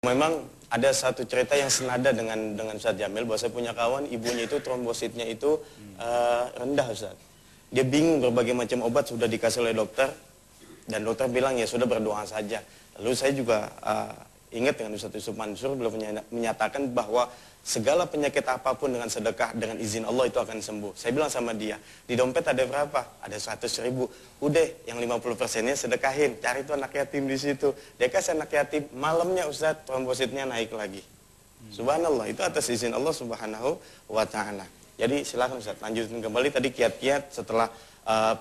Memang ada satu cerita yang senada dengan Ustadz Jamil, bahwa saya punya kawan, ibunya itu trombositnya itu rendah, Ustadz. Dia bingung, berbagai macam obat sudah dikasih oleh dokter, dan dokter bilang ya sudah berdoa saja. Lalu saya juga ingat dengan Ustadz Yusuf Mansur, beliau menyatakan bahwa segala penyakit apapun dengan sedekah, dengan izin Allah itu akan sembuh. Saya bilang sama dia, di dompet ada berapa? Ada 100.000. Udah, yang 50%-nya sedekahin. Cari tuh anak yatim di situ. Dia kasih anak yatim, malamnya Ustadz trombositnya naik lagi. Subhanallah, itu atas izin Allah Subhanahu wa Ta'ala. Jadi silakan Ustadz, lanjutin kembali tadi kiat-kiat setelah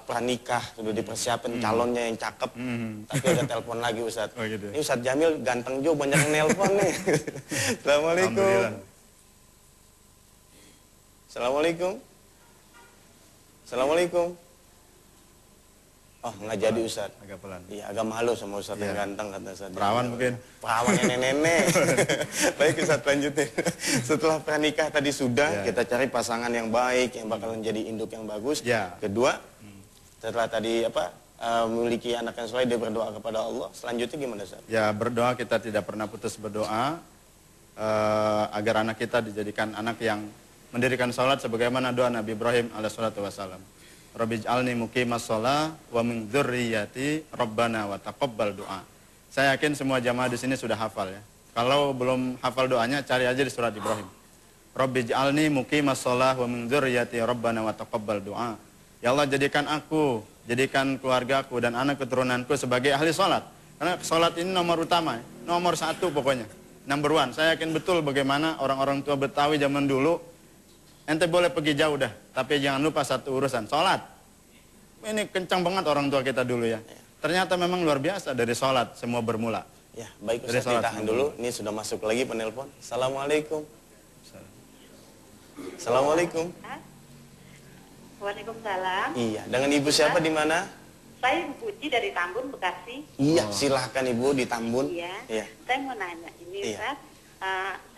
pranikah, sudah dipersiapkan calonnya yang cakep, tapi ada telepon lagi Ustadz. Oh, gitu. Ini Ustadz Jamil ganteng juga, banyak yang nelpon nih. Assalamualaikum. Assalamualaikum. Assalamualaikum. Oh, nggak jadi Ustadz. Agak pelan. Iya, agak malu sama Ustadz yang ganteng kata Ustadz. Perawan mungkin. Perawan nenek-nenek. Baik Ustadz, lanjutin. Setelah pernikah tadi sudah, kita cari pasangan yang baik, yang bakalan jadi induk yang bagus. Kedua, setelah tadi memiliki anak yang soleh, dia berdoa kepada Allah. Selanjutnya gimana Ustadz? Ya, berdoa, kita tidak pernah putus berdoa agar anak kita dijadikan anak yang mendirikan sholat sebagaimana doa Nabi Ibrahim alaihissalatu wassalam. Rabbij'alni muqimas sholah wa min dzurriyyati rabbana wa taqabbal doa. Saya yakin semua jamaah di sini sudah hafal ya. Kalau belum hafal doanya, cari aja di surat Ibrahim. Rabbij'alni muqimas sholah wa min dzurriyyati rabbana wa taqabbal doa. Ya Allah, jadikan aku, jadikan keluargaku dan anak keturunanku sebagai ahli sholat. Karena sholat ini nomor utama, nomor satu pokoknya. Number one. Saya yakin betul bagaimana orang-orang tua Betawi zaman dulu. Ente boleh pergi jauh dah, tapi jangan lupa satu urusan, sholat. Ini kencang banget orang tua kita dulu ya. Ternyata memang luar biasa, dari sholat semua bermula. Ya, baik Ustaz, ditahan dulu. Ini sudah masuk lagi penelpon. Assalamualaikum. Assalamualaikum. Waalaikumsalam. Iya, dengan Ibu siapa di mana? Saya Ibu Puji dari Tambun, Bekasi. Iya, silahkan Ibu di Tambun. Iya. Saya mau nanya, ini Ustaz,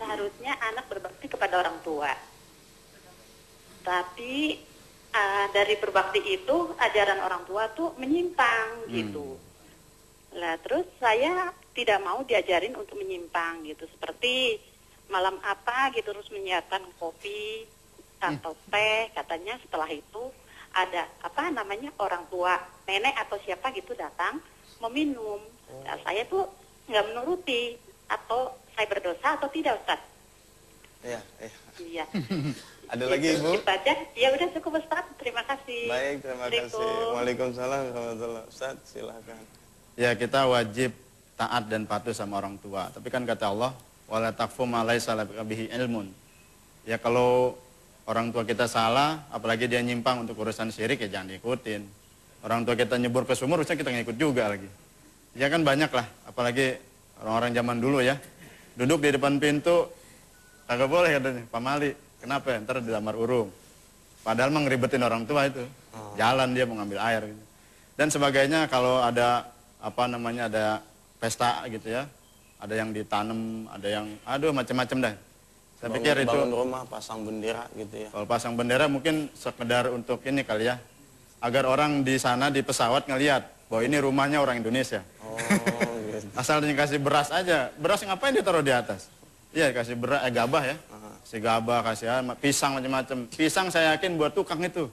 seharusnya anak berbakti kepada orang tua. Tapi dari berbakti itu ajaran orang tua tuh menyimpang gitu. Lah terus saya tidak mau diajarin untuk menyimpang gitu. Seperti malam apa gitu terus menyiapkan kopi atau teh, katanya setelah itu ada orang tua, nenek atau siapa gitu datang meminum. Nah, saya tuh nggak menuruti, atau saya berdosa atau tidak Ustaz? Iya. Ada lagi Ibu? Ya udah cukup Ustaz, terima kasih. Baik, terima kasih. Waalaikumsalam warahmatullahi. Ustaz, silakan. Ya, kita wajib taat dan patuh sama orang tua. Tapi kan kata Allah, wala taqfu ma laysa laka bihi ilmun. Ya kalau orang tua kita salah, apalagi dia nyimpang untuk urusan syirik, ya jangan diikutin. Orang tua kita nyebur ke sumur, harusnya kita ngikut juga lagi. Ya kan banyak lah, apalagi orang-orang zaman dulu ya. Duduk di depan pintu, kagak boleh katanya, pamali. Kenapa ya? Ntar dilamar urung. Padahal mah ngeribetin orang tua itu. Jalan dia mau ngambil air gitu. Dan sebagainya, kalau ada ada pesta gitu ya. Ada yang ditanam, ada yang macam-macam dah. Saya pikir itu bangun rumah, pasang bendera gitu ya. Kalau pasang bendera mungkin sekedar untuk ini kali ya. Agar orang di sana di pesawat ngelihat bahwa ini rumahnya orang Indonesia. Gitu. Asal dikasih beras aja. Beras ngapain ditaruh di atas? Iya, kasih beras, gabah ya. Kasih gabah, kasih pisang macam-macam. Pisang saya yakin buat tukang itu.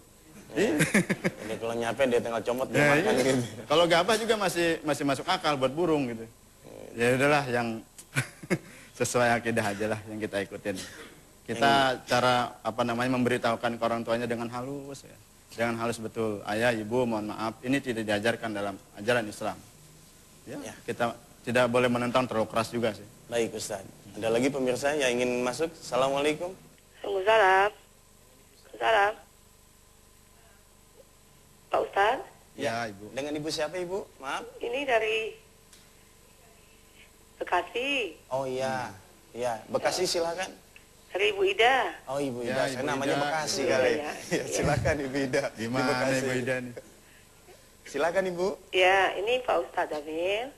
Jadi kalau nyampe dia tinggal comot dia makan gitu. Kalau gabah juga masih masuk akal buat burung gitu. Ya udahlah, yang sesuai akidah aja lah yang kita ikutin. Kita cara memberitahukan ke orang tuanya dengan halus ya. Dengan halus betul. Ayah, ibu, mohon maaf, ini tidak diajarkan dalam ajaran Islam. Ya. Kita tidak boleh menentang terlalu keras juga sih. Baik Ustaz. Ada lagi pemirsa yang ingin masuk? Assalamualaikum. Waalaikumsalam. Salam. Pak Ustaz? Ya, Ibu. Dengan Ibu siapa Ibu? Maaf. Ini dari Bekasi. Oh iya. Iya, Bekasi silakan. Dari Ibu Ida. Oh Ibu Ida, Ya, Ibu namanya Ida. Bekasi kali. Ya, silakan Ibu Ida. Gimana Ibu Ida nih? Silakan Ibu. Ya, ini Pak Ustaz Jamil.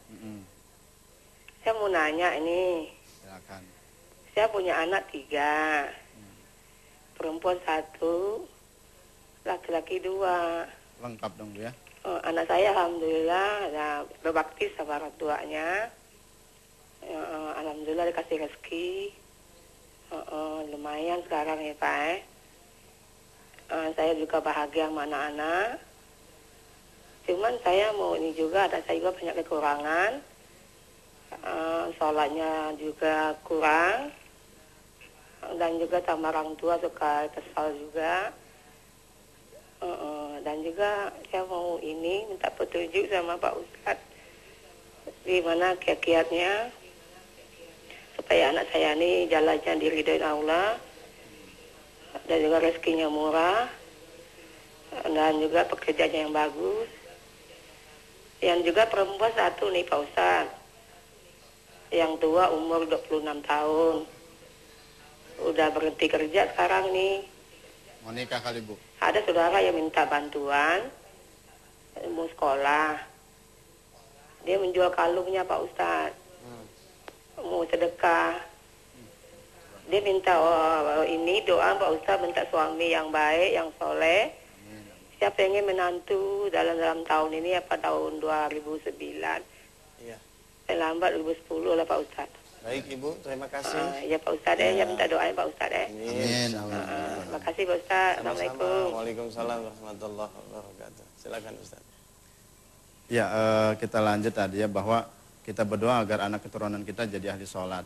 Saya mau nanya ini. Silakan. Saya punya anak 3. Perempuan 1, laki-laki 2. Lengkap dong Bu ya. Anak saya alhamdulillah berbakti sama orang tuanya. Alhamdulillah dikasih rezeki. Lumayan sekarang ya Pak. Saya juga bahagia sama anak-anak. Cuman saya mau ini juga, saya juga banyak kekurangan. Sholatnya juga kurang. Dan juga sama orang tua suka kesal juga. Dan juga saya mau ini minta petunjuk sama Pak Ustadz. Gimana kiat-kiatnya supaya anak saya ini jalannya diridhoin Allah. Dan juga rezekinya murah. Dan juga pekerjaannya yang bagus. Yang juga perempuan satu nih Pak Ustadz. Yang tua umur 26 tahun. Udah berhenti kerja sekarang nih. Mau nikah kali Bu? Ada saudara yang minta bantuan. Mau sekolah. Dia menjual kalungnya Pak Ustadz. Mau sedekah. Dia minta ini doa Pak Ustadz, minta suami yang baik, yang soleh. Saya pengen menantu dalam tahun ini apa tahun 2009. Iya. Lambat 2010 lah Pak Ustadz. Baik Ibu, terima kasih. Ya Pak Ustadz ya minta doain Pak Ustadz Amin. Makasih Pak Ustadz. Sama-sama. Assalamualaikum. Waalaikumsalam warahmatullahi wabarakatuh. Silakan Ustaz. Ya, kita lanjut tadi ya bahwa kita berdoa agar anak keturunan kita jadi ahli sholat.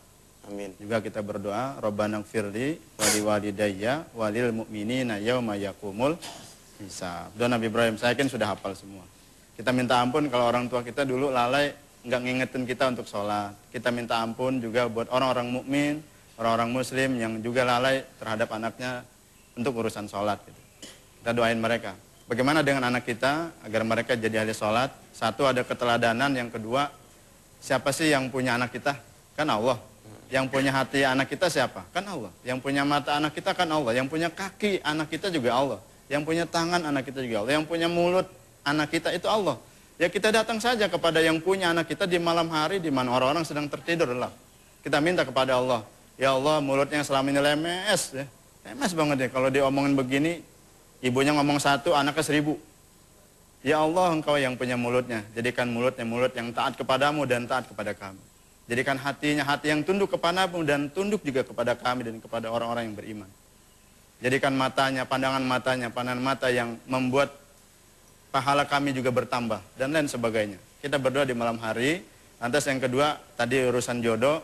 Amin. Juga kita berdoa, Rabbana gfirli wali walidayya walil mu'minina yauma yaqumul hisab. Doa Nabi Ibrahim, saya kan sudah hafal semua. Kita minta ampun kalau orang tua kita dulu lalai, nggak ngingetin kita untuk sholat. Kita minta ampun juga buat orang-orang mukmin, orang-orang muslim yang juga lalai terhadap anaknya untuk urusan sholat. Gitu. Kita doain mereka. Bagaimana dengan anak kita agar mereka jadi ahli sholat? Satu, ada keteladanan. Yang kedua, siapa sih yang punya anak kita? Kan Allah. Yang punya hati anak kita siapa? Kan Allah. Yang punya mata anak kita kan Allah. Yang punya kaki anak kita juga Allah. Yang punya tangan anak kita juga Allah. Yang punya mulut anak kita itu Allah. Ya kita datang saja kepada yang punya anak kita di malam hari di mana orang-orang sedang tertidur lah. Kita minta kepada Allah. Ya Allah, mulutnya selama ini lemes. Ya. Lemes banget ya. Kalau diomongin begini, ibunya ngomong 1, anaknya 1000. Ya Allah, Engkau yang punya mulutnya. Jadikan mulutnya mulut yang taat kepadamu dan taat kepada kami. Jadikan hatinya hati yang tunduk kepadamu dan tunduk juga kepada kami dan kepada orang-orang yang beriman. Jadikan matanya, pandangan mata yang membuat pahala kami juga bertambah dan lain sebagainya. Kita berdoa di malam hari. Lantas yang kedua, tadi urusan jodoh,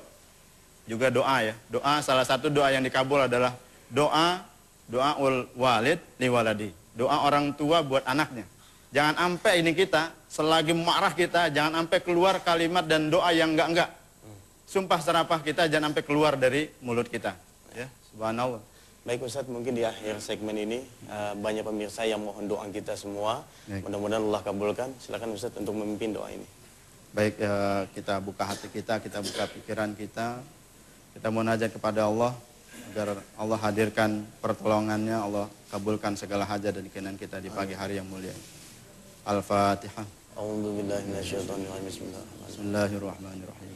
juga doa ya. Doa, salah satu doa yang dikabul adalah doaul walid li waladi. Doa orang tua buat anaknya. Jangan sampai ini kita, selagi marah kita, jangan sampai keluar kalimat dan doa yang enggak. Sumpah serapah kita jangan sampai keluar dari mulut kita. Ya, subhanallah. Baik Ustadz, mungkin di akhir segmen ini banyak pemirsa yang mohon doa kita semua. Mudah-mudahan Allah kabulkan. Silakan Ustadz untuk memimpin doa ini. Baik, kita buka hati kita buka pikiran kita. Kita munajat kepada Allah agar Allah hadirkan pertolongannya, Allah kabulkan segala hajat dan keinginan kita di pagi hari yang mulia. Al-Fatihah. A'udzubillahi minasyaitonirrajim. Bismillahirrahmanirrahim.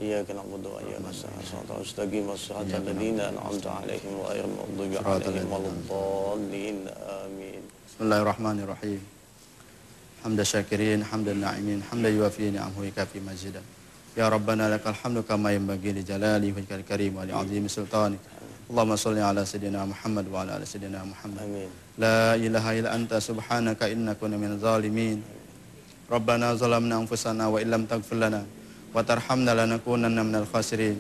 Iyyaka na'budu wa iyyaka nasta'in. Shiratal mustaqim, shiratal ladzina an'amta 'alaihim ghairil maghdubi 'alaihim waladdallin. Amin. Bismillahirrahmanirrahim. Hamdan syakirin, hamdan na'imin, hamdan yuwafi ni'amahu wa yukafi mazidah. Ya Rabbana lakal hamdu kama yanbaghi li jalali wajhikal karim wa li 'azimi sultanik. Allahumma shalli ala sayyidina Muhammad wa ala ali sayyidina Muhammad. Amin. La ilaha illa anta subhanaka inna kunna minadh zalimin. Rabbana zalamna anfusana wa illam taghfir lana wa tarhamna lanakunanna minal khasirin.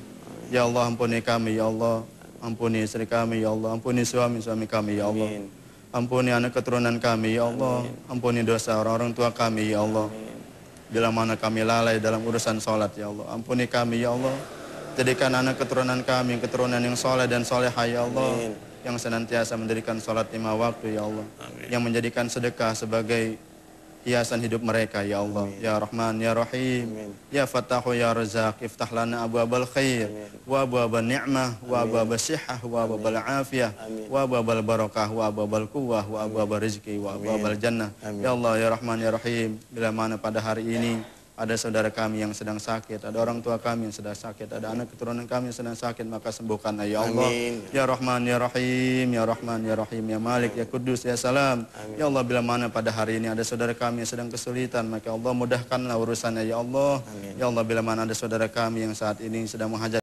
Ya Allah, ampuni kami ya Allah, ampuni istri kami ya Allah, ampuni suami-suami kami ya Allah. Amin. Ampuni anak keturunan kami ya Allah, ampuni dosa orang-orang tua kami ya Allah. Bila mana kami lalai dalam urusan salat ya Allah, ampuni kami ya Allah. Jadikan anak keturunan kami keturunan yang soleh dan solehah ya Allah. Amin. Yang senantiasa mendirikan salat 5 waktu ya Allah. Amin. Yang menjadikan sedekah sebagai hiasan hidup mereka ya Allah. Amin. Ya Rahman ya Rahim. Amin. Ya Fatahu ya Razak, iftah lana abwabal khair wa abwabal ni'mah wa abwabal sihah wa abwabal afiyah wa abwabal barakah wa abwabal quwwah wa abwabal rizki wa abwabal jannah. Amin. Ya Allah ya Rahman ya Rahim, bila mana pada hari ini ada saudara kami yang sedang sakit, ada orang tua kami yang sedang sakit, ada anak keturunan kami yang sedang sakit, maka sembuhkanlah ya Allah. Amin. Ya Rahman ya Rahim, ya Rahman ya Rahim, ya Malik ya Kudus ya Salam. Amin. Ya Allah, bila mana pada hari ini ada saudara kami yang sedang kesulitan, maka Allah mudahkanlah urusannya ya Allah. Amin. Ya Allah, bila mana ada saudara kami yang saat ini sedang menghajat